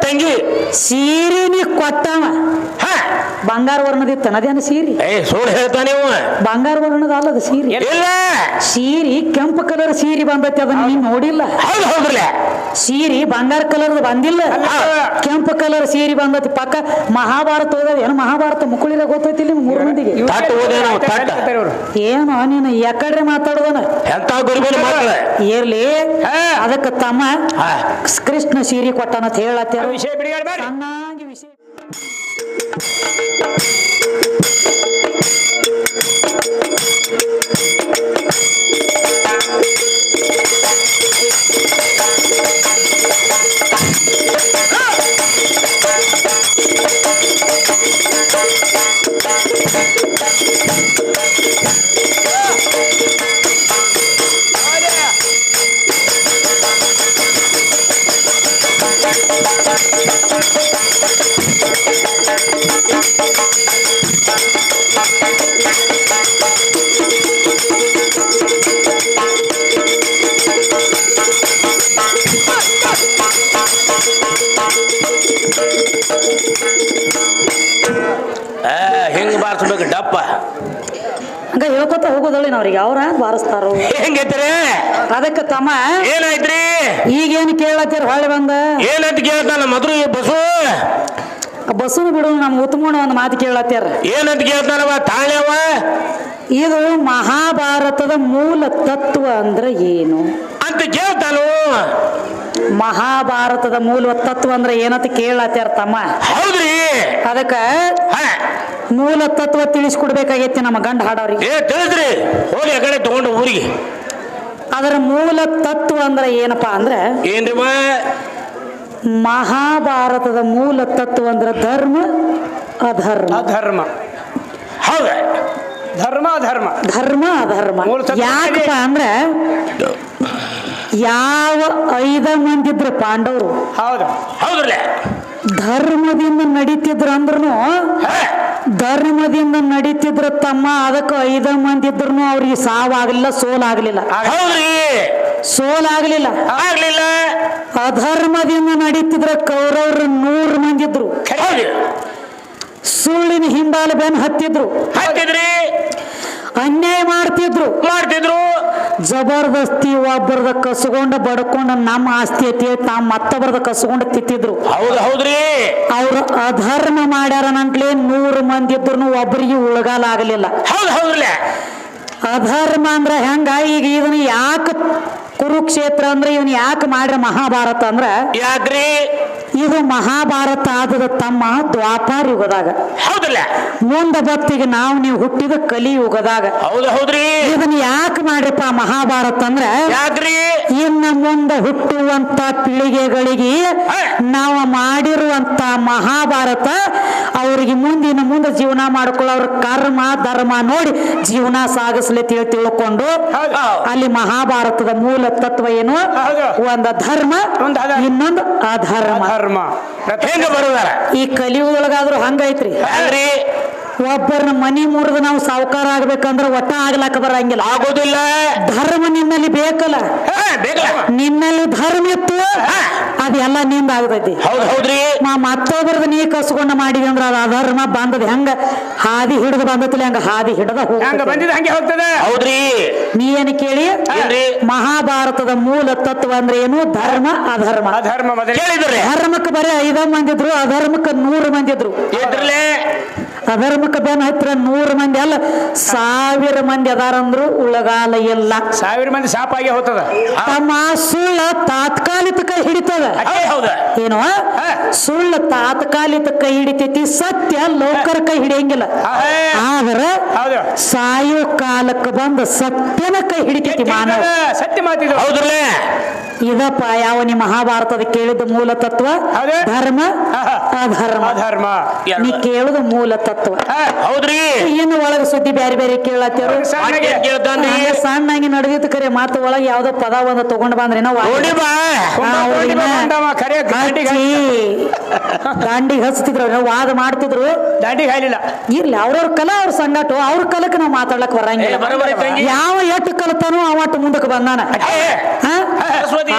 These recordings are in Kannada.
ತಂಗಿ ಸೀರೆ ನೀ ಕೊಟ್ಟವ ಬಂಗಾರ ವರ್ಣದಿತ್ತ ಅದೇನು ಸೀರೆ ಸುಳ್ಳು ಹೇಳ್ತಾನೆ ಬಂಗಾರ ವರ್ಣದ ಅಲ್ಲದ ಸೀರೆ ಇಲ್ಲ ಸೀರೆ ಕೆಂಪು ಕಲರ್ ಸೀರೆ ಬಂದೈತಿ ಅದನ್ನ ನೀನ್ ನೋಡಿಲ್ಲ ಹೌದು ಹೌದ್ರಲ್ಲ ಸೀರೆ ಬಂಗಾರ ಕಲರ್ ಬಂದಿಲ್ಲ ಕೆಂಪು ಕಲರ್ ಸೀರೆ ಬಂದೈತಿ ಪಕ್ಕ ಮಹಾಭಾರತ ಓದೋದು ಏನು ಮಹಾಭಾರತ ಮುಕುಳಿರ ಗೊತ್ತೈತಿ ಇಲ್ಲಿ ಮೂರು ಮಂದಿಗೆ ಏನು ನೀನು ಯಾಕಡ್ರೆ ಮಾತಾಡೋದನ ಎಂತ ಗುರುವಿನ ಮಾತಾಡ ಇರ್ಲಿ ಅದಕ್ಕೆ ತಮ್ಮ ಕೃಷ್ಣ ಸೀರೆ ಕೊಟ್ಟನಂತ ಹೇಳತ್ತ ವಿಷಯ ಬಿಡಿಗಾಡ್ಬೇಡಿ ಚೆನ್ನಾಗಿ ವಿಷಯ ಹೆಂಗ್ ಬಾರಿಸ್ಬೇಕು ಡಪ್ಪ ಹಂಗ ಹೇಳ್ಕೊತ ಹೋಗೋದಳ್ಳಿ ಅವ್ರಿಗೆ ಅವ್ರ ಬಾರಿಸ್ತಾರೋ ಹೆಂಗೈತ್ರಿ ಅದಕ್ಕೆ ತಮ್ಮ ಏನಾಯ್ತ್ರಿ ಈಗೇನು ಕೇಳತ್ತೀರ ಹೊಳ್ಳಿ ಬಂದ ಏನಂತ ಕೇಳ್ತಾನ ಮಧುರ ಬಸ್ಸು ಬಸ್ಸು ಬಿಡು ನಮ್ಮ ಉತ್ತಮೋಣ ಒಂದು ಮಾತು ಕೇಳತ್ತೀರ ಏನಂತ ಕೇಳ್ತಾನವ ತಾಳ್ಯವ ಇದು ಮಹಾಭಾರತದ ಮೂಲ ತತ್ವ ಅಂದ್ರೆ ಏನು ಅಂತ ಕೇಳ್ತಾನು ಮಹಾಭಾರತದ ಮೂಲ ತತ್ವ ಅಂದ್ರೆ ಏನಂತ ಕೇಳತ್ಯಾರ ತಮ್ಮ ಹೌದ್ರಿ ಅದಕ್ಕ ಮೂಲ ತತ್ವ ತಿಳಿಸ್ಕೊಡ್ಬೇಕಾಗೈತಿ ನಮ್ಮ ಗಂಡ ಹಾಡೋರಿಗೆ ತಿಳಿದ್ರಿ ಹೋಗಿ ಆ ಕಡೆ ತಗೊಂಡು ಊರಿಗೆ ಅದರ ಮೂಲ ತತ್ವ ಅಂದ್ರೆ ಏನಪ್ಪಾ ಅಂದ್ರೆ ಏನ್ರಿ ಮಹಾಭಾರತದ ಮೂಲ ತತ್ವ ಅಂದ್ರೆ ಧರ್ಮ ಅಧರ್ಮ ಅಧರ್ಮ ಹೌದ ಧರ್ಮ ಅಧರ್ಮ ಧರ್ಮ ಅಧರ್ಮ ಯಾಕಪ್ಪ ಅಂದ್ರೆ ಯಾವ 5 ಮಂದಿ ಇದ್ರು ಪಾಂಡವರು ಹೌದು ಹೌದ್ರಲ್ಲ ಧರ್ಮದಿಂದ ನಡೀತಿದ್ರು ಅಂದ್ರೂ ಧರ್ಮದಿಂದ ನಡೀತಿದ್ರ ತಮ್ಮ ಅದಕ್ಕೆ 5 ಮಂದಿ ಇದ್ರು ಅವ್ರಿಗೆ ಸಾವಾಗ್ಲಿಲ್ಲ ಸೋಲಾಗ್ಲಿಲ್ಲ ಹೌದ್ರಿ ಸೋಲಾಗ್ಲಿಲ್ಲ ಆಗ್ಲಿಲ್ಲ ಅಧರ್ಮದಿಂದ ನಡೀತಿದ್ರ ಕೌರವರು 100 ಮಂದಿ ಇದ್ರು ಸುಳ್ಳಿನ ಹಿಂದಾಲ ಬೆನ್ ಹತ್ತಿದ್ರು ಅನ್ಯಾಯ ಮಾಡ್ತಿದ್ರು ಜಬರ್ದಸ್ತಿ ಒಬ್ಬರದ ಕಸ್ಕೊಂಡ ಬಡ್ಕೊಂಡ ನಮ್ಮ ಆಸ್ತಿ ಐತಿ ತಾವ್ ಮತ್ತೊಬ್ಬರದ ಕಸ್ಕೊಂಡ ತಿತ್ತಿದ್ರು ಹೌದ್ರಿ ಅವ್ರ ಅಧರ್ಮ ಮಾಡ್ಯಾರ ನಂಟ್ಲೆ 100 ಮಂದಿ ಇದ್ರು ಒಬ್ಬರಿಗೆ ಉಳಗಾಲ ಆಗಲಿಲ್ಲ ಅಧರ್ಮ ಅಂದ್ರ ಹೆಂಗ ಈಗ ಇದನ್ನ ಯಾಕೆ ಕುರುಕ್ಷೇತ್ರ ಅಂದ್ರೆ ಇವನ್ ಯಾಕೆ ಮಾಡ್ರ ಮಹಾಭಾರತ ಅಂದ್ರ ಯಾಕ್ರಿ ಇದು ಮಹಾಭಾರತ ಆದದ ತಮ್ಮ ದ್ವಾಪಾರ ಯುಗದಾಗ ಹೌದಲ್ಲ ಮುಂದ ಭಕ್ತಿಗೆ ನೀವು ಹುಟ್ಟಿದ ಕಲಿ ಯುಗದಾಗ ಹೌದ್ರಿ ಇದನ್ನ ಯಾಕೆ ಮಾಡ್ರಪ್ಪ ಮಹಾಭಾರತ ಅಂದ್ರ ಯಾಕ್ರಿ ಇನ್ನ ಮುಂದೆ ಹುಟ್ಟುವಂತ ಪೀಳಿಗೆಗಳಿಗೆ ನಾವು ಮಾಡಿರುವಂತ ಮಹಾಭಾರತ ಅವ್ರಿಗೆ ಮುಂದೆ ಜೀವನ ಮಾಡ್ಕೊಳ್ಳೋ ಅವ್ರ ಕರ್ಮ ಧರ್ಮ ನೋಡಿ ಜೀವನ ಸಾಗಿಸ್ಲಿ ತಿಳ್ಕೊಂಡು ಅಲ್ಲಿ ಮಹಾಭಾರತದ ಮೂಲ ತತ್ವ ಏನು ಒಂದು ಧರ್ಮ ಇನ್ನೊಂದು ಅಧರ್ಮ ಈ ಕಲಿಯುಗದೊಳಗಾದ್ರೂ ಹಂಗೈತ್ರಿ ಒಬ್ಬರನ್ನ ಮನಿ ಮುರಿದು ನಾವು ಸಾವುಕಾರ ಆಗ್ಬೇಕಂದ್ರೆ ಒಟ್ಟ ಆಗ್ಲಾಕ ಬರಂಗಿಲ್ಲ ಆಗೋದಿಲ್ಲ ಧರ್ಮ ನಿನ್ನಲ್ಲಿ ಬೇಕಲ್ಲ ನಿನ್ನಲ್ಲಿ ಧರ್ಮ ಇತ್ತು ಅದೆಲ್ಲ ನಿಂದ ಆಗತೈತಿ ಹೌದ್ರಿ ಮತ್ತೊಬ್ಬರದ ನೀ ಕಸ್ಕೊಂಡ ಮಾಡಿದಿ ಅಂದ್ರ ಅದು ಅಧರ್ಮ ಬಂದದ ಹೆಂಗ ಹಾದಿ ಹಿಡಿದು ಬಂದತಿಲ್ಲ ಹಂಗ ಹಾದಿ ಹಿಡದ ಹೌದ್ರಿ ನೀ ಏನ್ ಕೇಳಿ ಮಹಾಭಾರತದ ಮೂಲ ತತ್ವ ಅಂದ್ರೆ ಏನು ಧರ್ಮ ಅಧರ್ಮ ಧರ್ಮಕ್ಕೆ ಬರೀ 5 ಮಂದಿ ಇದ್ರು ಅಧರ್ಮಕ್ಕೆ 100 ಮಂದಿ ಇದ್ರು ಅಧರ್ಮಕ್ಕೆ ಬೆನ್ ಹತ್ರ 100 ಮಂದಿ ಅಲ್ಲ 1000 ಮಂದಿ ಅದಾರಂದ್ರು ಉಳಗಾಲ ಇಲ್ಲ 1000 ಮಂದಿ ಸಾಪಾಗಿ ಹೋಗ್ತದ ತಮ್ಮ ಸುಳ್ಳ ತಾತ್ಕಾಲಿಕ ಕೈ ಹಿಡಿತದ ಏನು ಸುಳ್ಳ ತಾತ್ಕಾಲಿಕ ಕೈ ಹಿಡಿತೈತಿ ಸತ್ಯ ಲೋಕರ ಕೈ ಹಿಡಿಯಂಗಿಲ್ಲ ಆದ್ರ ಸಾಯೋ ಕಾಲಕ್ಕೆ ಬಂದ ಸತ್ಯನ ಕೈ ಹಿಡಿತೈತಿ ಮಾನವ ಸತ್ಯ ಮಾತಿದ್ರು ಇದಪ್ಪ ಯಾವ ಮಹಾಭಾರತದ ಕೇಳಿದ ಮೂಲ ತತ್ವ ಧರ್ಮ ಅಧರ್ಮ ಅಧರ್ಮ ನೀ ಕೇಳುದು ಮೂಲ ತತ್ವ. ಹೌದ್ರಿ ಇನ್ನು ಒಳಗ ಸುದ್ದಿ ಬ್ಯಾರೆ ಬ್ಯಾರೆ ಕೇಳತ್ತೇರು. ಸಣ್ಣಗೆ ಕೇಳ್ತಾನ್ರಿ ಸಣ್ಣಾಗಿ ನಡೆದಿತ್ತು ಕರೆ ಮಾತು ಒಳಗೆ ಯಾವ್ದೋ ಪದ ಒಂದು ತಗೊಂಡ್ ಬಂದ್ರಿ ನಾವು ನೋಡಿ ಬಾ ದಾಂಡಿಗೆ ಹಚ್ತಿದ್ರು ವಾದ ಮಾಡ್ತಿದ್ರು. ದಾಂಡಿಗೆ ಹಾಯ್ಲಿಲ್ಲ ಇರ್ಲಿ ಅವ್ರವ್ರ ಕಲಾ ಅವ್ರ ಸಂಗಾಟು ಅವ್ರ ಕಲಕ್ ನಾವ್ ಮಾತಾಡ್ಲಕ್ ಬರಂಗಿಲ್ಲ. ಬರೋಬ್ಬರಿ ತಂಗಿ. ಯಾವ ಎಟ್ಟು ಕಲ್ತಾನೋ ಅವಟ್ಟು ಮುಂದಕ್ಕೆ ಬಂದಾನ.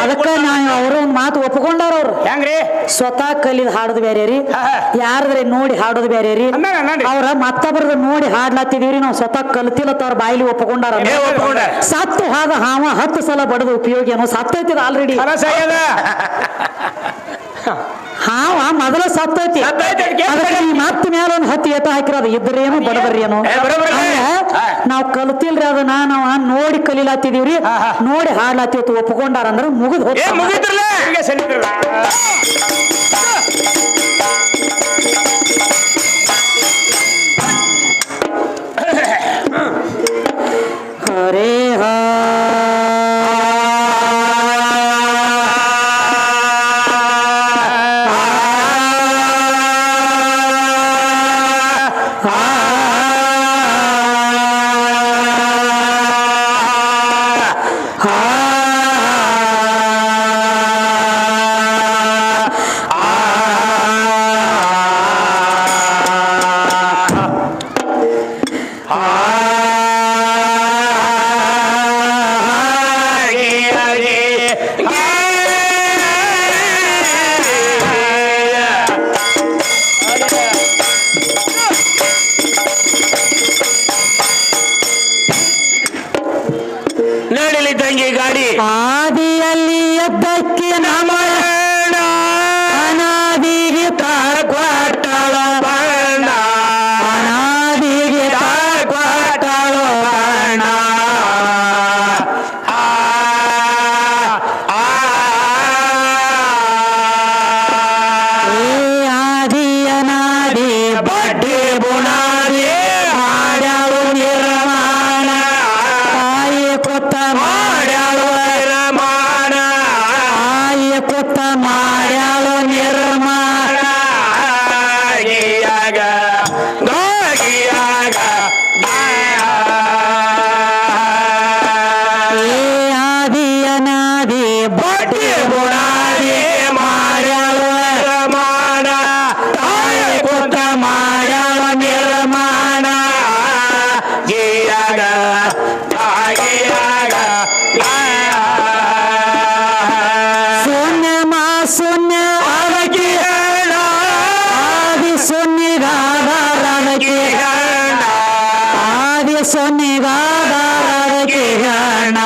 ಅದಕ್ಕ ನಾವು ಅವರು ಒಂದ್ ಮಾತು ಒಪ್ಕೊಂಡಾರ ಅವ್ರು. ಹೆಂಗ್ರಿ ಸ್ವತಃ ಕಲಿದ್ ಹಾಡೋದು ಬೇರೆ ರೀ, ಯಾರದ್ರೆ ನೋಡಿ ಹಾಡೋದು ಬೇರೆ ರೀ. ಅವ್ರ ಮತ್ತೊಬ್ಬರದ ನೋಡಿ ಹಾಡ್ಲಾತಿದೀವ್ರಿ, ನಾವು ಸ್ವತಃ ಕಲ್ತಿಲ್ಲತ್ತ ಅವ್ರ ಬಾಯಿಲಿ ಒಪ್ಕೊಂಡಾರ. ಸತ್ತು ಹಾಗ ಹಾವ 10 ಸಲ ಬಡದು ಉಪಯೋಗ ಏನೋ ಸತ್ತೈತಿದ ಆಲ್ರೆಡಿ. ಹಾವ ಮೊದಲ ಸತ್ತೈತಿ, ಮತ್ತ ಮ್ಯಾಲ ಒಂದ್ 10 ಏಟ ಹಾಕಿರೋದು ಇದ್ರೇನು ಬಡದ್ರಿ ಏನೋ. ನಾವ್ ಕಲ್ತಿಲ್ರಿ ಅದನ್ನ ನಾವ್ ನೋಡಿ ಕಲಿಲಾತಿದೀವ್ರಿ, ನೋಡಿ ಹಾಡ್ಲಾತಿವತ್ತು ಒಪ್ಕೊಂಡಾರ ಅಂದ್ರ ಮುಗಿದ್ ಹೋಗ್ತ. ಹರೇ ಹಾ ನಡಿಲಿ ತಂಗಿ ಗಾಡಿ. ಆದಿಯಲ್ಲಿ ಎದ್ದಕ್ಕೆ ನಮ್ಮ ಅನಾದಿಗೆ ತಾಳ್ಕೊಟ್ಟಳ ಬಣ್ಣ ಅನಾದಿಗೆ ತಾಳ್ಕೊಟ್ಟಳ ಬಣ್ಣ. ಆದಿ ಅನಾದಿ ಬಡ್ಡಿ ಬುನಾದಿ ಮಾಡ್ಯಾಳು ನಿರ್ಮಾಣ ತಾಯಿ ಕೊತ್ತ ಮಾಡ್ಯಾಳು ರಮಾನ. ತಾಯಿ ಕೊತ್ತ ಮಾಡ್ಯಾಳು ನಿರ್ಮಾಣ ಗಿಯಾಗ ಗೋಗಿಯಾಗ ಆದಿ ಅನಾದಿ ಬಡ್ಡಿ ಬುನಾದಿ ಮಾಡ್ಯಾಳು ರಮಾನ ತಾಯಿ ಕೂತ ಮಾಡ್ಯಾಳು ನಿರ್ಮಾಣ. ಗಿಯಾಗ ಗಿಯಾಗ ಶೂನ್ಯ ಮಾ ಶೂನ್ಯ ಅದಕ್ಕೆ ಹೇಳ ಆದಿ ಶೂನ್ಯಗಾದಕ್ಕೆ ಆದಿ ಶೂನ್ಯಗಾದಕ್ಕೆ ಹಣ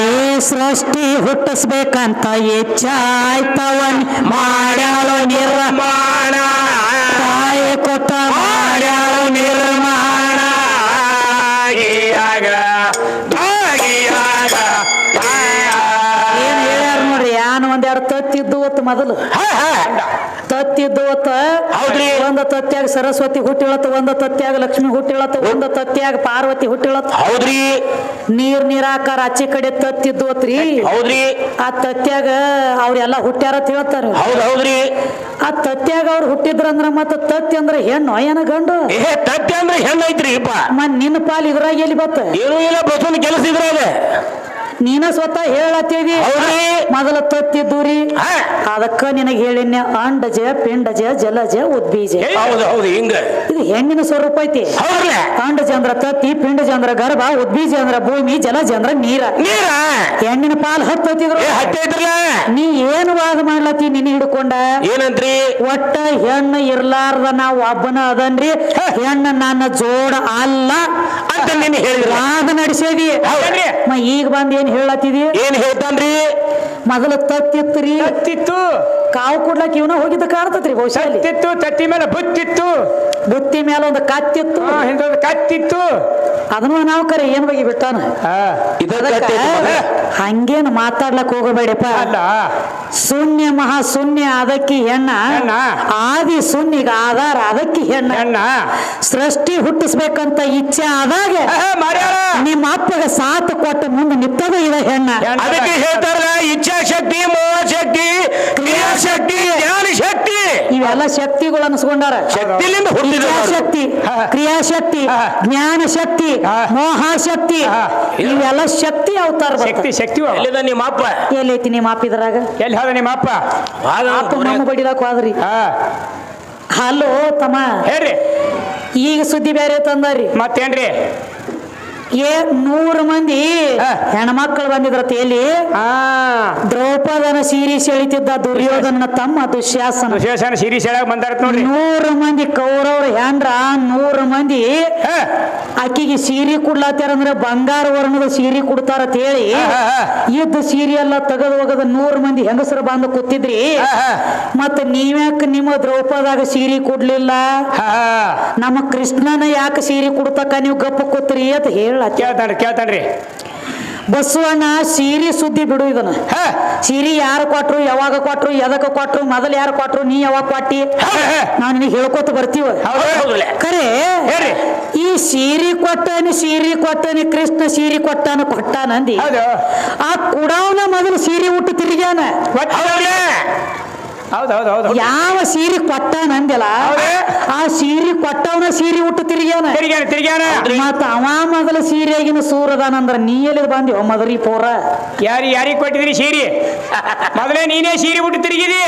ಈ ಸೃಷ್ಟಿ ಹುಟ್ಟಿಸ್ಬೇಕಂತ ಇಚ್ಛಾಯ್ತವನ್ ಮಾಡ್ಯಾಳು ನಿರ್ಮಾಣ ತಾಯಿ ಕೊತ್ತ ಮಾಡ್ಯಾಳು ನಿರ್ಮಾಣ. ಗಿಯಾಗ ಗಿಯಾಗ ಏನ್ ಹೇಳ್ಯಾರ ನೋಡ್ರಿ, ಯಾನ್ ಒಂದೆರಡು ತತ್ತಿದ್ದು ಹೊತ್ತು ಮೊದಲು ತತ್ತಿದ್ದು ಹೊತ್ತ ಹೌದ್ರಿ. ಒಂದು ತತ್ಯಾಗ ಸರಸ್ವತಿ ಹುಟ್ಟಿಳತ್ತ, ಒಂದು ತತ್ಯಾಗ ಲಕ್ಷ್ಮಿ ಹುಟ್ಟಿಳತ್ತ, ಒಂದು ತತ್ಯಾಗ ಪಾರ್ವತಿ ಹುಟ್ಟಿಳತ್ತ. ಹೌದ್ರಿ ನೀರಾಕಾರ ಆಚೆ ಕಡೆ ತತ್ತಿದ್ದು ಹೊತ್ರಿ. ಹೌದ್ರಿ ಆ ತತ್ಯಾಗ ಅವ್ರೆಲ್ಲ ಹುಟ್ಟ್ಯಾರ ಅಂತ ಹೇಳ್ತಾರ. ಹೌದ್ರಿ ಆ ತತ್ಯಾಗ ಅವ್ರು ಹುಟ್ಟಿದ್ರಂದ್ರ ಮತ್ತ ತತ್ತಿ ಅಂದ್ರ ಹೆಣ್ಣು ಏನ ಗಂಡು? ತತ್ತಿ ಅಂದ್ರೆ ಹೆಣ್ಣೈತ್ರಿ ಇಪ್ಪ. ನಿನ್ನ ಪಾಲ್ ಇದ್ರಾಗ ಎಲ್ಲಿ ಬತ್ತ? ಏನೂ ಇಲ್ಲ, ಬಸವನ ಕೆಲಸ ಇದ್ರ ಅದ. ನೀನ ಸ್ವತಃ ಹೇಳತ್ತೀವಿ ಹೌದ್ರಿ ಮೊದಲ ತತ್ತಿದ್ದೂರಿ. ಅದಕ್ಕ ನಿನಗೆ ಹೇಳಿನ ಅಂಡಜ ಪಿಂಡಜ ಜಲಜ ಉದ್ಬೀಜ. ಹೌದು ಹೌದು ಹಿಂಗ ಇದು ಹೆಣ್ಣಿನ ಸ್ವರೂಪ ಐತಿ. ಹೌದ್ರಲ್ಲ. ಅಂಡಜ ಅಂದ್ರ ತತ್ತಿ, ಪಿಂಡಜ ಅಂದ್ರ ಗರ್ಭ, ಉದ್ಬೀಜ ಅಂದ್ರ ಭೂಮಿ, ಜಲಜ ಅಂದ್ರ ನೀರ. ನೀರ ಹೆಣ್ಣಿನ ಪಾಲ್ ಹತ್ತೈತಿದ್ರು. ಹತ್ತೈತ್ರಲ್ಲ. ನೀ ಏನು ವಾದ ಮಾಡ್ಲತ್ತಿ ನಿನ್ನ ಹಿಡ್ಕೊಂಡ? ಏನಂತ್ರಿ? ಒಟ್ಟ ಹೆಣ್ಣು ಇರ್ಲಾರ್ದ ನಾವ್ ಒಬ್ಬನ ಅದನ್ರಿ, ಹೆಣ್ಣು ನನ್ನ ಜೋಡ ಅಲ್ಲ ಅಂತ ನೀನು ಹೇಳಿದ್ರ. ವಾದ ನಡೆಸಿದಿ. ಈಗ ಬಂದ್ ಏನ್ ಹೇಳತ್ತಿದಿ? ಏನ್ ಹೇಳ್ತಾನ್ರಿ? ಮೊದಲ ತತ್ತಿತ್ರಿ, ತತ್ತಿತ್ತು ಕಾವು ಕೊಡ್ಲಾಕ ಇವನ ಹೋಗಿದ್ದ ಕಾಣ್ತತ್ರಿ ಬಹುಶಃ ಅಲ್ಲಿ. ಸತ್ತಿತ್ತು, ತತ್ತಿ ಮೇಲೆ ಬುತ್ತಿತ್ತು, ಬುತ್ತಿ ಮೇಲೆ ಒಂದು ಕತ್ತಿತ್ತು, ಹಿಂದೊಂದು ಕತ್ತಿತ್ತು. ಅದನ್ನು ನಾವು ಕರೆ ಏನ್ ಬಗ್ಗೆ ಬಿಟ್ಟಾನ. ಅದಕ್ಕ ಹಂಗೇನು ಮಾತಾಡ್ಲಕ್ ಹೋಗಬೇಡಪ್ಪ. ಅಲ್ಲ ಶೂನ್ಯ ಮಹಾಶೂನ್ಯ ಅದಕ್ಕಿ ಹೆಣ್ಣ, ಆದಿ ಶೂನ್ಯಗ ಆಧಾರ ಅದಕ್ಕಿ ಹೆಣ್ಣ. ಸೃಷ್ಟಿ ಹುಟ್ಟಿಸ್ಬೇಕಂತ ಇಚ್ಛೆ ಆದಾಗ ನಿಮ್ಮ ಅಪ್ಪಗ ಸಾಥ್ ಕೊಟ್ಟ ಮುಂದೆ ನಿಂತದ ಇದ ಹೆಣ್ಣ. ಅದಕ್ಕೆ ಹೇಳ್ತಾರ ಇಚ್ಛಾಶಕ್ತಿ, ಮೋಹಶಕ್ತಿ, ಕ್ರಿಯಾಶಕ್ತಿ, ಜ್ಞಾನ ಶಕ್ತಿ. ಇವೆಲ್ಲ ಶಕ್ತಿಗಳು ಅನ್ಸ್ಕೊಂಡಾರ. ಶಕ್ತಿಲಿಂದ ಶಕ್ತಿ, ಕ್ರಿಯಾಶಕ್ತಿ, ಜ್ಞಾನ ಶಕ್ತಿ, ಮೋಹಶಕ್ತಿ, ಇವೆಲ್ಲ ಶಕ್ತಿ ಅವತಾರ. ಶಕ್ತಿ ಶಕ್ತಿ ಎಲ್ಲಿದ ನಿಮ್ಮ ಅಪ್ಪ? ಎಲ್ಲೈತಿ ನಿಮ್ಮ ಅಪ್ಪ ಇದ್ರಾಗ? ಎಲ್ಲಿ ಹೋದ ನಿಮ್ಮ ಅಪ್ಪ? ಅಪ್ಪ ನಮ್ಮ ಬಡಿಲಾಕ ಹೋದ್ರಿ. ಹಲೋ ತಮ್ಮ, ಹೇಳ್ರಿ. ಈಗ ಸುದ್ದಿ ಬೇರೆ ತಂದಾರಿ. ಮತ್ತೇನ್ರಿ? 100 ಮಂದಿ ಹೆಣ್ಮಕ್ಳು ಬಂದಿದ್ರತ. ಎಲ್ಲಿ? ದ್ರೌಪದನ ಸೀರೆ ಸೆಳಿತಿದ್ದ ದುರ್ಯೋಧನ ತಮ್ಮ ದುಶ್ಯಾಸನ ಸೀರೆ ಸೆಳಾಗ ಬಂದಾರ ನೋಡ್ರಿ. 100 ಮಂದಿ ಕೌರವ್ರ ಹೆಂಡ್ರ 100 ಮಂದಿ ಆಕಿಗೆ ಸೀರೆ ಕೊಡ್ಲಾತಾರಂದ್ರೆ ಬಂಗಾರ ವರ್ಣದ ಸೀರೆ ಕೊಡ್ತಾರತ್ ಹೇಳಿ ಇದ್ದ ಸೀರೆ ಎಲ್ಲ ತೆಗೆದು ಹೋಗದ 100 ಮಂದಿ ಹೆಂಗಸರು ಬಂದು ಕೂತಿದ್ರಿ. ಮತ್ತ ನೀವ್ಯಾಕ ನಿಮ್ಮ ದ್ರೌಪದಾಗ ಸೀರೆ ಕೊಡ್ಲಿಲ್ಲ? ನಮ್ಮ ಕೃಷ್ಣನ ಯಾಕೆ ಸೀರೆ ಕೊಡ್ತಕ್ಕ ನೀವು ಗಪ್ಪ ಕೂತ್ರಿ ಅಂತ ಹೇಳ ಕೇಳ್ತಾನ್ರಿ. ಬಸವಣ್ಣ ಸೀರೆ ಸುದ್ದಿ ಬಿಡು. ಇದನ್ನ ಸೀರೆ ಯಾರು ಕೊಟ್ರು, ಯಾವಾಗ ಕೊಟ್ರು, ಎದಕ್ಕೆ ಕೊಟ್ರು, ಮೊದಲು ಯಾರು ಕೊಟ್ರು, ನೀ ಯಾವಾಗ ಕೊಟ್ಟಿ, ನಾವು ನಿನಗೆ ಹೇಳ್ಕೊತ ಬರ್ತೀವ. ಖರೆ ಈ ಸೀರೆ ಕೊಟ್ಟನಿ ಕೃಷ್ಣ ಸೀರೆ ಕೊಟ್ಟಾನಂದಿ. ಆ ಕುಡವನ ಮೊದಲು ಸೀರೆ ಉಟ್ಟು ತಿರುಗ್ಯಾನ. ಯಾವ ಸೀರೆ ಕೊಟ್ಟಾನಂದಿಲ್ಲ, ಆ ಸೀರೆ ಕೊಟ್ಟವನ ಸೀರೆ ಉಟ್ಟು ತಿರುಗ್ಯಾನ. ಮತ್ತ ಅವ ಮೊದಲ ಸೀರೆಗಿನ ಸೂರದಾನಂದ್ರ ನೀ ಎಲ್ಲಿ ಬಂದಿ ಮೊದಲಿ ಪೋರ? ಯಾರಿಗೆ ಕೊಟ್ಟಿದ್ರಿ ಸೀರೆ? ಮೊದಲೇ ನೀನೇ ಸೀರೆ ಉಟ್ಟು ತಿರುಗಿದಿ.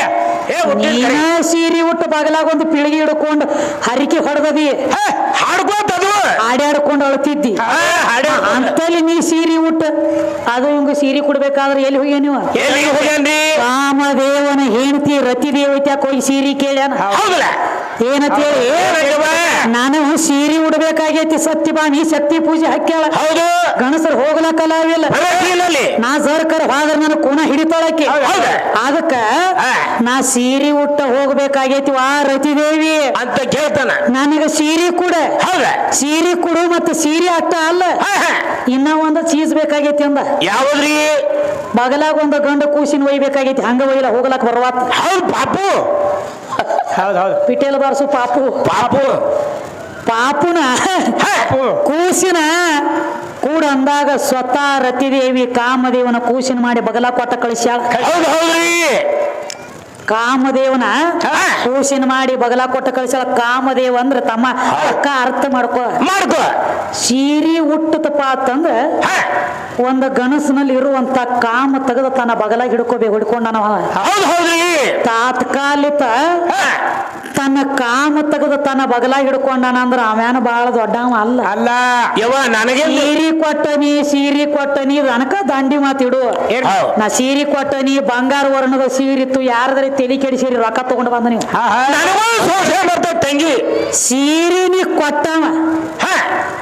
ನೀನ ಸೀರೆ ಉಟ್ಟು ಬಗಲಾಗ ಒಂದು ಪಿಳಿಗೆ ಹಿಡ್ಕೊಂಡು ಹರಿಕೆ ಹೊಡೆದದಿ, ಆಡ್ಯಾಡ್ಕೊಂಡು ಅಳ್ತಿದ್ದಿ. ಅಂತಲ್ಲಿ ನೀ ಸೀರೆ ಉಟ್ಟು ಅದು ಹಿಂಗ ಸೀರೆ ಕೊಡ್ಬೇಕಾದ್ರೆ ಎಲ್ಲಿ ಹೋಗ್ಯ ನೀವು? ರಾಮದೇವನ ಹೆಂಡತಿ ರತಿದೇವತ್ಯಾಕ ಹೋಗಿ ಸೀರೆ ಕೇಳ್ಯಾನ. ಏನಂತೇಳಿ ನಾನು ಸೀರೆ ಉಡ್ಬೇಕಾಗೈತಿ ಸತ್ಯಭಾಮಿ ಶಕ್ತಿ ಪೂಜೆ ಹಾಕ್ಯಾಳ. ಗಣಸರು ಹೋಗ್ಲಕ್ಕಲಾವಿಲ್ಲ. ನಾ ಜರ್ಕರ ಹೋದ್ರ ನನ್ನ ಕೂನ ಹಿಡಿತಾಳಕ್ಕೆ. ಅದಕ್ಕ ನಾ ಸೀರೆ ಉಟ್ಟ ಹೋಗ್ಬೇಕಾಗೈತಿ ವಾ ರತಿದೇವಿ ಅಂತ ಕೇಳ್ತಾನ. ನನಗ ಸೀರೆ ಕೊಡು ಮತ್ತೆ ಸೀರೆ ಅಟ್ಟ ಅಲ್ಲ, ಇನ್ನ ಒಂದು ಚೀಸ್ ಬೇಕಾಗೈತಿ ಅಂದ. ಯಾವ್ದ್ರಿ? ಬಗಲಾಗ ಒಂದು ಗಂಡ ಕೂಸಿನ ಒಯ್ಬೇಕಾಗೈತಿ. ಹಂಗ ಒಯ್ಲ ಹೋಗ್ಲಕ್ ಬರ್ವಾತ್. ಹೌದು ಪಾಪು. ಪಿಟೇಲ್ ಬಾರ್ಸು ಪಾಪುನ ಕೂಸಿನ ಕೂಡ ಅಂದಾಗ ಸ್ವತಃ ರತಿದೇವಿ ಕಾಮದೇವನ ಕೂಸಿನ ಮಾಡಿ ಬಗಲ ಕೊಟ್ಟ ಕಳಿಸ್ಯಾಳ. ಕಾಮದೇವನ ಕೂಸಿನ ಮಾಡಿ ಬಗಲ ಕೊಟ್ಟ ಕಳಿಸ್ಯಾಳ. ಕಾಮದೇವ ಅಂದ್ರ ತಮ್ಮ ಅಕ್ಕ ಅರ್ಥ ಮಾಡ್ಕೋ. ಸೀರೆ ಹುಟ್ಟತಪ್ಪ ಅಂತಂದ್ರ ಒಂದು ಗಣಸಿನಲ್ಲಿ ಇರುವಂತ ಕಾಮ ತೆಗೆದ ತನ್ನ ಬಗಲಾಗಿ ಹಿಡ್ಕೊಂಡಾನ. ತಾತ್ಕಾಲಿಕ ತನ್ನ ಕಾಮ ತೆಗೆದು ತನ್ನ ಬಗಲಾಗಿ ಹಿಡ್ಕೊಂಡಾನ ಅಂದ್ರ ಅವೇನ ಬಾಳ ದೊಡ್ಡವ ಅಲ್ಲ. ನನಗೆ ಸೀರೆ ಕೊಟ್ಟನಿ ಅನಕ ದಂಡಿ ಮಾತಿಡು. ನಾ ಸೀರೆ ಕೊಟ್ಟನಿ ಬಂಗಾರ ವರ್ಣದ ಸೀರಿತ್ತು, ಯಾರದ್ರ ತಲೆ ಕೆಡಿಸಿರಿ ರೊಕ್ಕ ತಗೊಂಡು ಬಂದ ನೀವು. ತಂಗಿ ಸೀರೆ ನೀ ಕೊಟ್ಟವ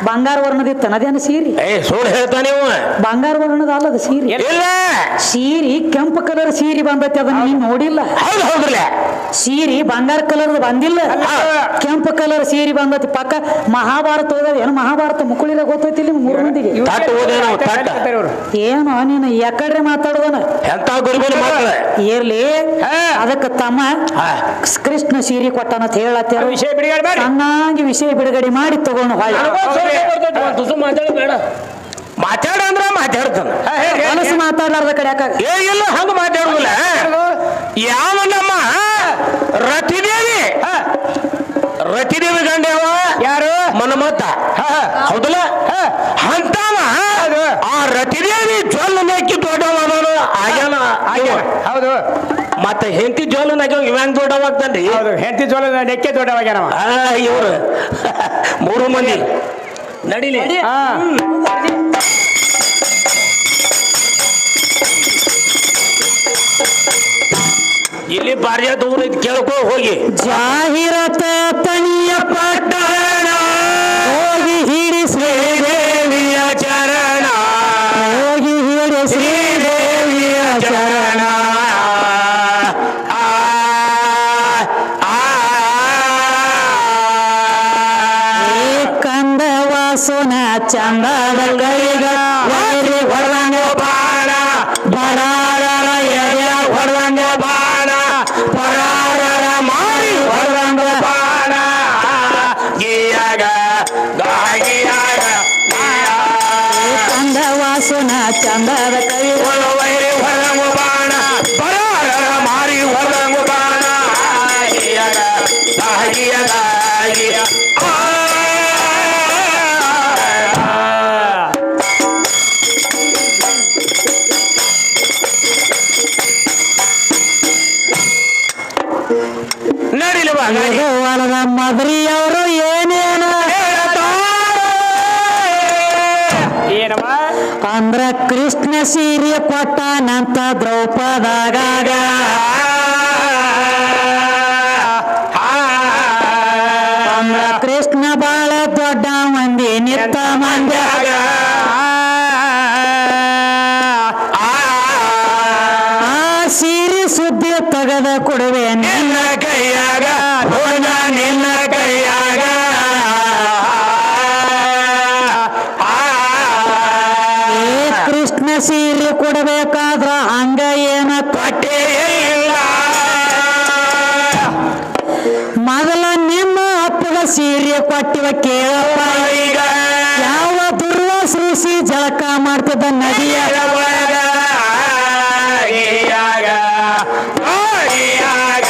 ಬಂಗಾರ ವರ್ಣದಿತ್ತ ನದೇನ ಸೀರೆ? ಸುಳ್ಳು ಹೇಳ್ತಾನೆ. ಬಂಗಾರ ವರ್ಣದ ಅಲ್ಲದ ಸೀರೆ. ಸೀರೆ ಕೆಂಪು ಕಲರ್ ಸೀರೆ ಬಂದೈತಿ, ಅದನ್ನ ನೀನ್ ನೋಡಿಲ್ಲ. ಸೀರೆ ಬಂಗಾರ ಕಲರ್ ಬಂದಿಲ್ಲ, ಕೆಂಪು ಕಲರ್ ಸೀರೆ ಬಂದೈತಿ. ಪಕ್ಕ ಮಹಾಭಾರತ ಓದ ಏನು? ಮಹಾಭಾರತ ಮುಕ್ಕುಳಿಲ್ಲ ಗೊತ್ತೈತಿ 3 ಮಂದಿಗೆ. ಏನು ನೀನು ಯಾಕಡ್ರೆ ಮಾತಾಡೋದನ ಇರ್ಲಿ. ಅದಕ್ಕೆ ತಮ್ಮ ಕೃಷ್ಣ ಸೀರೆ ಕೊಟ್ಟನಂತ ಹೇಳತ್ತ ಚೆನ್ನಾಗಿ ವಿಷಯ ಬಿಡುಗಡೆ ಮಾಡಿ ತಗೊಂಡು ಮಾತಾಡ ಅಂದ್ರ ಮಾತಾಡ್ತಾನ. ಮನಸ್ಸು ಮಾತಾಡ್ಲಾರ್ದ ಕಡೆ ಯಾಕ ಇಲ್ಲ ಹಂಗ ಮಾತಾಡುದಿಲ್ಲ. ಯಾವ ನಮ್ಮ ರತಿದೇವಿ ಗಂಡ ಯಾರು? ಮನಮತ. ಹೌದಲ್ಲ? ಅಂತವ ಆ ರತಿದೇವಿ ಜ್ವಲ್ ನೆಕ್ಕಿ ದೊಡ್ಡವ ಆಗ್ಯಾನ. ಹೌದು. ಮತ್ತೆ ಹೆಂಡತಿ ಜ್ವಲನಾಗ ಇವಂಗ್ ದೊಡ್ಡವಾಗ್ತಾನ್ರಿ. ಹೆಂಡತಿ ಜ್ವಲ ನೆಕ್ಕೆ ದೊಡ್ಡವಾಗ್ಯಾನವ. ಇವ್ರು 3 ಮಂದಿ ನಡಿಲಿ. ಇಲ್ಲಿ ಬಾರ್ಯ ದೂರ ಕೇಳ್ಕೊ ಹೋಗಿ. ಜಾಹೀರಾತ ತನಿಯ ಪಟ್ಟಣ ಹೋಗಿ ಹಿಡಿ ಶ್ರೀದೇವಿಯ ಚರಣ, ಹೋಗಿ ಹಿಡಿ ಶ್ರೀದೇವಿಯ ಚರಣ. ಚಂದದ ಕೈಗ ವೈರಿ ಹೊರದಂಗ ಬಾಣ ಬರಾರ ಎದೆ ಹೊಡೆದಂಗ ಬಾಣ ಪರಾರ ಮಾರಿ ಹೊಡೆದಂಗ ಬಾಣ ಗೀಯಾಗ ಗಾಗಿಯಾಗ ಚಂದ ವಾಸನ ಚಂದದ ಕೈಗ ವೈರಿ ಹೊಡೆದಂಗ ಬಾಣ ಪರಾರ ಮಾರಿ ಹೊಡೆದಂಗ ಬಾಣ ಗೀಯಾಗ ಗಾಗಿಯಾಗ ನಡಿಲವಾ ಇದು ಹೊಲದ ಮದ್ರಿಯವರು ಏನೇನು ಏನವ ಅಂದ್ರ ಕೃಷ್ಣ ಸೀರೆ ಕೊಟ್ಟಾನಂತ ದ್ರೌಪದಾಗ ಅಂದ್ರ ಕೃಷ್ಣ ಬಾಳ ದೊಡ್ಡ ಮಂದಿ ನಿತ್ತ ಮಂದ್ಯಾಗ ಆ ಸೀರೆ ಸುದ್ದಿ ತೆಗೆದ ಕೊಡುವೆ ನಿನ್ನ ಕೈಯಾಗ ಹೋದ ನಿನ್ನ ಕೈಯಾಗ ಏ ಕೃಷ್ಣ ಸೀರೆ ಕೊಡಬೇಕಾದ್ರ ಹಂಗ ಏನ ಪಟ್ಟೆ ಇಲ್ಲ ಮೊದಲ ನಿಮ್ಮ ಅಪ್ಪಗ ಸೀರೆ ಕೊಟ್ಟಿವ ಕೇಳಪ್ಪ ಈಗ ಯಾವ ದುರ್ವಾಸರಿಸಿ ಜಳಕ ಮಾಡ್ತಿದ್ದ ನದಿಯ ಒಳಗ ಗೀಯಾಗ ಗೀಯಾಗ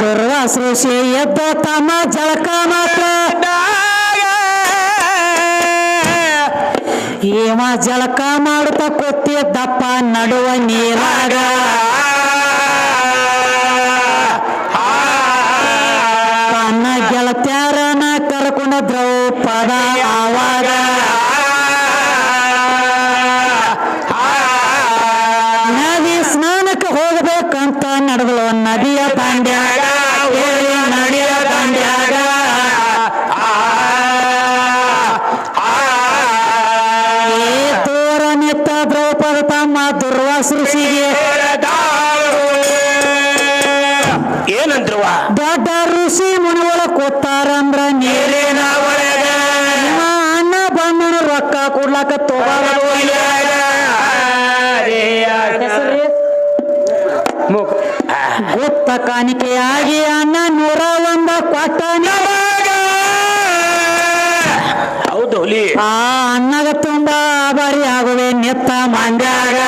ದುರ್ವಾಸರಿಸಿ ಎದ್ದ ತಮ್ಮ ಜಳಕ ಮಾತ್ರ ಏವ ಜಳಕ ಮಾಡುತ್ತ ಕೂತಿದ್ದಪ್ಪ ನಡುವ ನೀರಾಗ ತನ್ನ ಗೆಳತ್ಯಾರನ ಕರ್ಕೊಂಡ ದ್ರೌಪದ ಆವಾಗ ನದಿ ಸ್ನಾನಕ್ಕೆ ಹೋಗ್ಬೇಕಂತ ನಡೆದಳು ನದಿಯ ದಂಡ್ಯಾಗ ನಡಿಯ ದಂಡ್ಯಾಗ ಏ ತೋರ ನಿತ್ತ ದ್ರೌಪದ ತಮ್ಮ ದುರ್ವಾಸೃಷಿಗೆ ಏನಂದ್ರವ ದೊಡ್ಡ ಋಷಿ ಮುನಿಗಳ ಕೂತಾರಂದ್ರ ನೀರಿನ ಒಳಗ ನಿಮ್ಮ ಅಣ್ಣ ಬಂದನ ರೊಕ್ಕ ಕೊಡ್ಲಾಕ ತಗೋಬಾರದು ಗುಪ್ತ ಕಾಣಿಕೆಯಾಗಿ ಅಣ್ಣ 101 ಕೊಟ್ಟನ ಹೌದು ಹುಲಿ ಆ ಅಣ್ಣಗ ತುಂಬಾ ಆಭಾರಿ ಆಗುವೆ ನಿತ್ತ ಮಂಡ್ಯಾಗ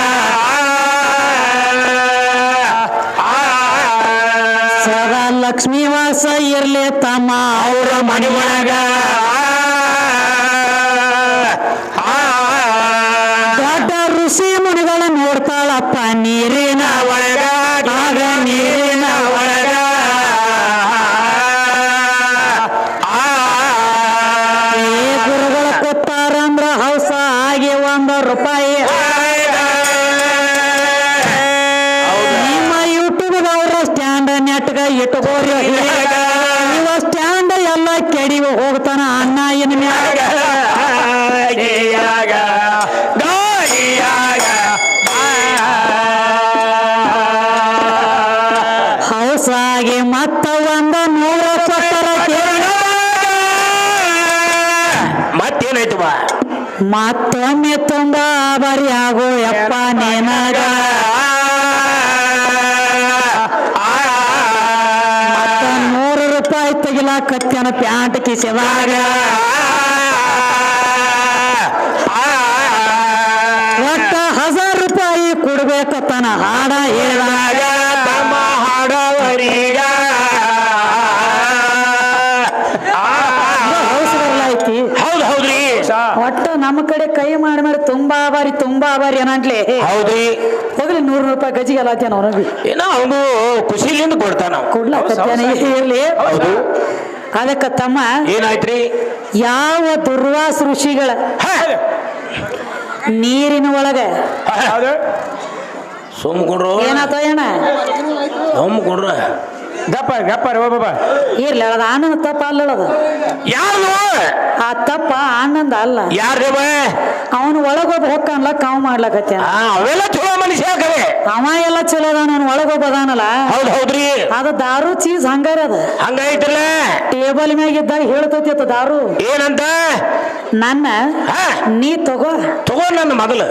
ಸದಾ ಲಕ್ಷ್ಮೀ ವಾಸ ಇರ್ಲಿ ತಮ್ಮ ಅವರ ಮನೆ ಒಳಗ ದೊಡ್ಡ ಋಷಿ ಮುನಿಗಳ ನೋಡ್ತಾಳಪ್ಪ ನೀರಿನ ಒಳಗ ಆಗ ನೀರಿನ ಒಳಗ ಏ ಗುರುಗಳ ಕೊಟ್ಟಾರಂದ್ರ ಹೌಸ ಆಗಿ ₹1 ನಿಮ್ಮ ಯೂಟ್ಯೂಬ್ದವ್ರ ಸ್ಟ್ಯಾಂಡ್ ನೆಟ್ಗ ಇಟ್ಕೋರಿ ಇವ ಸ್ಟ್ಯಾಂಡ್ ಎಲ್ಲ ಕೆಡಿವ ಹೋಗ್ತಾನ ಅಣ್ಣ ಇನ್ ಮ್ಯಾಗ ಗೀಯಾಗ ಗಾಯಿಯಾಗ ಹೌಸಾಗಿ ಮತ್ತ 100 ಕೊಟ್ಟರ ಕೇಳ ಮತ್ತೇನಾಯ್ತು ಬಾ ಮತ್ತೊಮ್ಮೆ ತುಂಬಾ ಆಭಾರಿ ಆಗೋ ಯಪ್ಪ ನಿನಗ ಮತ್ತ ₹100 ತೆಗಿಲಾಕತ್ಯಾನ ಪ್ಯಾಂಟ್ ಕಿಸೆದಾಗ ಒಟ್ಟ ₹1000 ಕೊಡ್ಬೇಕತ್ತಾನ ಹಾಡ ಹೇಳಿದಾಗ ತಮ್ಮ ಹಾಡವರೀಗ ಹೌಸ್ ಬರ್ಲಾಯ್ತಿ ಹೌದು ಹೌದ್ರಿ ಒಟ್ಟ ನಮ್ಮ ಕಡೆ ಕೈ ಮಾಡಿ ಮಾಡಿ ತುಂಬಾ ಆಭಾರಿ ಏನಂಟ್ಲಿ ಹೌದ್ರಿ ಹೋಗ್ಲಿ ₹100 ಗಜಿಗೆ ಅಲ್ಲತ್ತೇನ ಅವನಿಗೆ ಏನೋ ಅವನು ಖುಷಿಲಿಂದ ಕೊಡ್ತಾನ ಕೊಡ್ಲಾಕತ್ಯಾನ ಇರ್ಲಿ ಹೌದು ಅದಕ್ಕ ತಮ್ಮ ಏನಾಯ್ತ್ರಿ ಯಾವ ದುರ್ವಾಸ ಋಷಿಗಳ ನೀರಿನ ಒಳಗ ಸುಮ್ಕೊಂಡ್ರು ಏನಾತ ಏನ ಸುಮ್ಕೊಂಡ್ರ ಗಪ್ಪ ಬಾಬಾ ಇರ್ಲಿ ಅದ ಆನಂದ ತಪ್ಪ ಅಲ್ಲದ ಯಾರು ಆ ತಪ್ಪ ಆನಂದ ಅಲ್ಲ ಯಾರ್ರಿ ಅವನು ಒಳಗೋದ್ ಹೊಕ್ಕ ಅನ್ಲಕ್ ಕಾವು ಮಾಡ್ಲಕತ್ಯಾನ ಅವೆಲ್ಲ ಚಲೋ ಮನುಷ್ಯ ಕರೆ ಅವ ಎಲ್ಲ ಚಲೋ ಅದ ನಾನು ಒಳಗೋಗ್ಬದಾನಲ್ಲ ಹೌದ್ ಹೌದ್ರಿ ಅದ ದಾರು ಚೀಸ್ ಹಂಗಾರ ಅದ ಹಂಗೈತಲ್ಲ ಟೇಬಲ್ ಮ್ಯಾಗ ಇದ್ದಾಗ ಹೇಳ್ತೈತಿ ಅತ್ತ ದಾರು ಏನಂತ ನನ್ನ ಹಾ ನೀ ತಗೋ ನನ್ನ ಮೊದಲು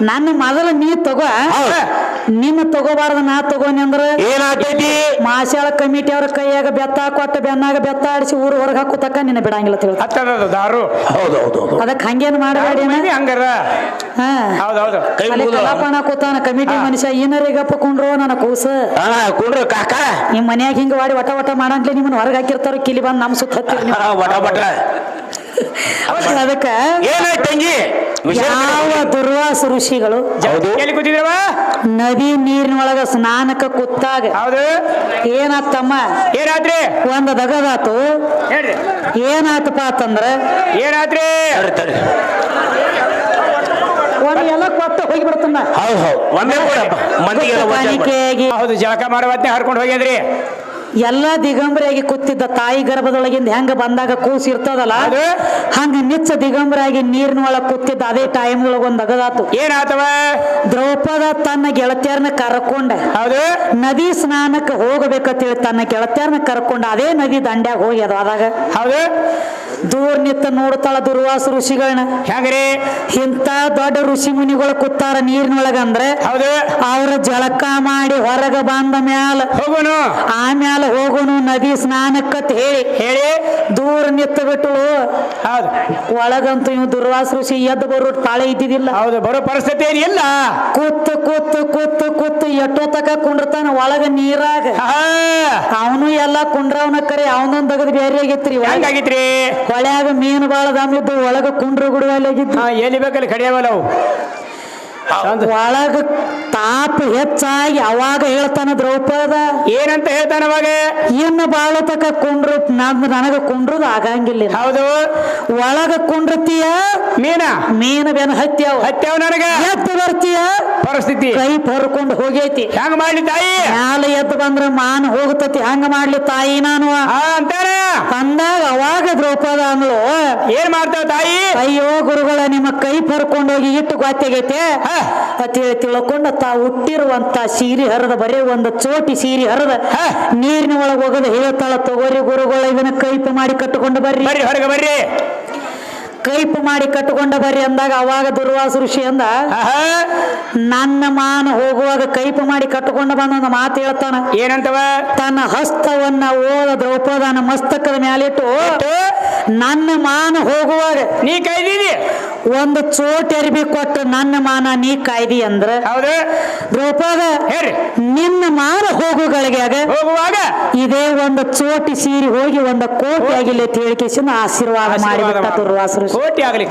ನನ್ನ ಮೊದಲು ನೀ ತಗೋ ನಿನ್ನ ತಗೋಬಾರ್ದ ನಾ ತಗೋನಿ ಅಂದ್ರ ಏನಾಗ್ತೈತಿ ಮಾಸಾಳ ಕಮಿಟಿ ಅವ್ರ ಕೈಯಾಗ ಬೆತ್ತ ಕೊಟ್ಟ ಬೆನ್ನಾಗ ಬೆತ್ತ ಆಡಿಸಿ ಊರು ಹೊರಗೆ ಹಾಕುತಕ್ಕ ನಿನ್ನ ಬಿಡಂಗಿಲ್ಲ ಅಂತ ಹೇಳ್ತಾರೆ ಹತ್ತದ ದಾರು ಹೌದು ಅದಕ್ಕೆ ಹಂಗೇನ್ ಮಾಡಬೇಡಿ ಹಂಗಾರ ಹಾ ಹೌದೌದು ಕೈ ಅಲ್ಲಿ ಮುಗಿದು ಕಲಾಪಣ ಕೂತಾನ ಕಮಿಟಿ ಮನುಷ್ಯ ಏನರಿಗಪ್ಪ ಕುಂಡ್ರು ನನ್ನ ಕೂಸ ಕುಂಡ್ರು ಕಾಕ ನಿಮ್ ಮನ್ಯಾಗ ಹಿಂಗ ಮಾಡಿ ವಟ ವಟ ಮಾಡಂತ್ಲೆ ನಿಮ್ಮನ್ನ ಹೊರಗೆ ಹಾಕಿರ್ತಾರ ಕಿಲಿ ಬಂದ್ ನಮ್ ಸುತ್ತ ಹತ್ತಿರ ನೀವು ವಟ ಬಟ ಅದಕ್ಕ ಏನಾಯ್ತು ತಂಗಿ ಯಾವ ದುರ್ವಾಸ ಋಷಿಗಳು ಹೌದು ಎಲ್ಲಿ ಕೂತಿದ್ರವ ನದಿ ನೀರಿನೊಳಗ ಸ್ನಾನಕ್ಕ ಕೂತಾಗ ಹೌದು ಏನಾತಮ್ಮ ಏನಾತ್ರಿ ಒಂದ್ ದಗದಾತು ಹೇಳ್ರಿ ಏನಾತಪ್ಪ ಅಂತಂದ್ರ ಏನಾತ್ರಿ ತಡಿ ಒಂದ್ ಎಲ್ಲ ಕೊಟ್ಟು ಹೋಗಿ ಬಿಡ್ತಮ್ಮ ಹೌದು ಒಮ್ಮೆ ಕೊಡಪ್ಪ ಮಂದಿಗೆಲ್ಲ ವಚನ ಕೊಡು. ಪಾನಿಕೆಯಾಗಿ ಹೌದು ಜಳಕ ಮಾಡುವತ್ತೆ ಹರ್ಕೊಂಡು ಹೋಗ್ಯದ್ರಿ ಎಲ್ಲಾ ದಿಗಂಬರಾಗಿ ಕೂತಿದ್ದ ತಾಯಿ ಗರ್ಭದೊಳಗಿಂದ ಹೆಂಗ ಬಂದಾಗ ಕೂಸ್ ಇರ್ತದಲ್ಲ ಹೌದು. ಹಂಗ ನಿಚ್ಚ ದಿಗಂಬರಾಗಿ ನೀರಿನ ಒಳಗ ಕೂತಿದ್ದ ಅದೇ ಟೈಮ್ ಒಳಗ ಒಂದ್ ಅಗದಾತು ಏನಾತವ ದ್ರೌಪದ ತನ್ನ ಗೆಳತಿಯರನ್ನ ಕರ್ಕೊಂಡ ಹೌದು ನದಿ ಸ್ನಾನಕ್ಕೆ ಹೋಗಬೇಕಂತೇಳಿ ತನ್ನ ಗೆಳತಿಯರನ್ನ ಕರ್ಕೊಂಡ ಅದೇ ನದಿ ದಂಡ್ಯಾಗ ಹೋಗಿ ಅದು ಆದಾಗ ಹೌದು ದೂರ ನಿತ್ತ ನೋಡ್ತಾಳ ದುರ್ವಾಸ ಋಷಿಗಳನ್ನ ಹೆಂಗ್ರಿ ಇಂತ ದೊಡ್ಡ ಋಷಿ ಮುನಿಗಳು ಕೂತಾರ ನೀರಿನೊಳಗ ಅಂದ್ರೆ ಹೌದು ಅವ್ರ ಜಳಕ ಮಾಡಿ ಹೊರಗ ಬಂದ ಮ್ಯಾಲ ಹೋಗೋನು ಆಮ್ಯಾಲ ಹೋಗುನು ನದಿ ಸ್ನಾನಕ್ಕತ್ ಹೇಳಿ ಹೇಳಿ ದೂರ ನಿತ್ತ ಬಿಟ್ಟು ಹೌದು ಒಳಗಂತೂ ಇವ್ ದುರ್ವಾಸ ಋಷಿ ಎದ್ದು ಬರೋ ಪಾಳೆ ಇದ್ದಿದ್ದಿಲ್ಲ ಹೌದು ಬರೋ ಪರಿಸ್ಥಿತಿ ಏನಿಲ್ಲ ಕೂತು ಕೂತು ಕೂತು ಕೂತು ಎಷ್ಟೋ ತಕ ಕುಂಡ್ರತಾನ ಒಳಗ ನೀರಾಗ ಅವನು ಎಲ್ಲಾ ಕುಂಡ್ರವನ ಕರೆ ಅವನೊಂದ್ ತೆಗದ್ ಬೇರೆ ಆಗೈತ್ರಿ ಹೆಂಗಾಗಿತ್ರಿ ಹೊಳ್ಯಾಗ ಮೀನು ಬಾಳ ದಮ್ಮಿದ್ದು ಒಳಗ ಕುಂಡ್ರ ಗುಡುವಲ್ಲಾಗಿದ್ದು ಎಲ್ಲಿ ಬೇಕಲ್ಲಿ ಕಡಿಯವಲ್ಲ ಅವು ಒಳಗ ತಾಪ ಹೆಚ್ಚಾಗಿ ಅವಾಗ ಹೇಳ್ತಾನ ದ್ರೌಪದ ಏನಂತ ಹೇಳ್ತಾನ ಅವಾಗ ಇನ್ನು ಬಾಳ ತಕ ಕುಂಡ್ರು ನನಗ ಕುಂಡ್ರದು ಆಗಂಗಿಲ್ಲ ಹೌದು ಒಳಗ ಕುಂಡ್ರತೀಯ ಮೀನು ಬೆನ್ ಹತ್ಯಾವ ಹತ್ಯಾವ ನನಗ ಎದ್ದು ಬರ್ತೀಯ ಪರಿಸ್ಥಿತಿ ಕೈ ಪರ್ಕೊಂಡು ಹೋಗೈತಿ ಹೆಂಗ ಮಾಡ್ಲಿ ತಾಯಿ ಮ್ಯಾಲ ಎದ್ದು ಬಂದ್ರ ಮಾನ್ ಹೋಗ್ತತಿ ಹಂಗ ಮಾಡ್ಲಿ ತಾಯಿ ನಾನು ಅಂತಾರ ಅಂದಾಗ ಅವಾಗ ದ್ರೌಪದ ಅಂದ್ಲು ಏನ್ ಮಾಡ್ತಾವ ತಾಯಿ ಅಯ್ಯೋ ಗುರುಗಳ ನಿಮ್ಮ ಕೈ ಪರ್ಕೊಂಡು ಹೋಗಿ ಇಟ್ಟು ಗೊತ್ತಾಗೈತೆ ಅಂತೇಳಿ ತಿಳ್ಕೊಂಡು ತಾ ಹುಟ್ಟಿರುವಂತ ಸೀರೆ ಹರದ ಬರೀ ಒಂದು ಚೋಟಿ ಸೀರೆ ಹರದ ನೀರಿನ ಒಳಗೆ ಹೋಗೋದು ಹೇಳ್ತಾಳ ತಗೋರಿ ಗುರುಗಳ ಇದನ್ನ ಕೈಪು ಮಾಡಿ ಕಟ್ಟಿಕೊಂಡು ಬರ್ರಿ ಬರ್ರಿ ಹೊರಗೆ ಬರ್ರಿ ಕೈಪು ಮಾಡಿ ಕಟ್ಟಿಕೊಂಡ ಬರ್ರಿ ಅಂದಾಗ ಅವಾಗ ದುರ್ವಾಸ ಋಷಿ ಅಂದ ನನ್ನ ಮಾನ ಹೋಗುವಾಗ ಕೈಪು ಮಾಡಿ ಕಟ್ಟಿಕೊಂಡ ಬಂದ ಮಾತು ಹೇಳ್ತಾನ ಏನಂತವ ತನ್ನ ಹಸ್ತವನ್ನ ಓದ ದ್ರೌಪದನ ಮಸ್ತಕದ ಮ್ಯಾಲಿಟ್ಟು ನನ್ನ ಮಾನ ಹೋಗುವಾಗ ನೀ ಕೈದೀನಿ ಒಂದು ಚೋಟ್ ಅರಿಬಿ ಕೊಟ್ಟು ನನ್ನ ಮಾನ ನೀ ಕಾಯ್ದಿ ಅಂದ್ರ ಹೌದು ದ್ರೌಪದ ಹೇಳ್ರಿ ನಿನ್ನ ಮಾನ ಹೋಗುಗಳಿಗೆ ಹೋಗುವಾಗ ಇದೇ ಒಂದು ಚೋಟಿ ಸೀರಿ ಹೋಗಿ ಒಂದು ಕೋಟಿ ಆಗಿಲ್ಲ ಅಂತ ಹೇಳಿಕೆಸಿಂದ ಆಶೀರ್ವಾದ ಮಾಡಿಬಿಟ್ಟ ದುರ್ವಾಸ ಋಷಿ ಕೋಟಿ ಆಗಲಿ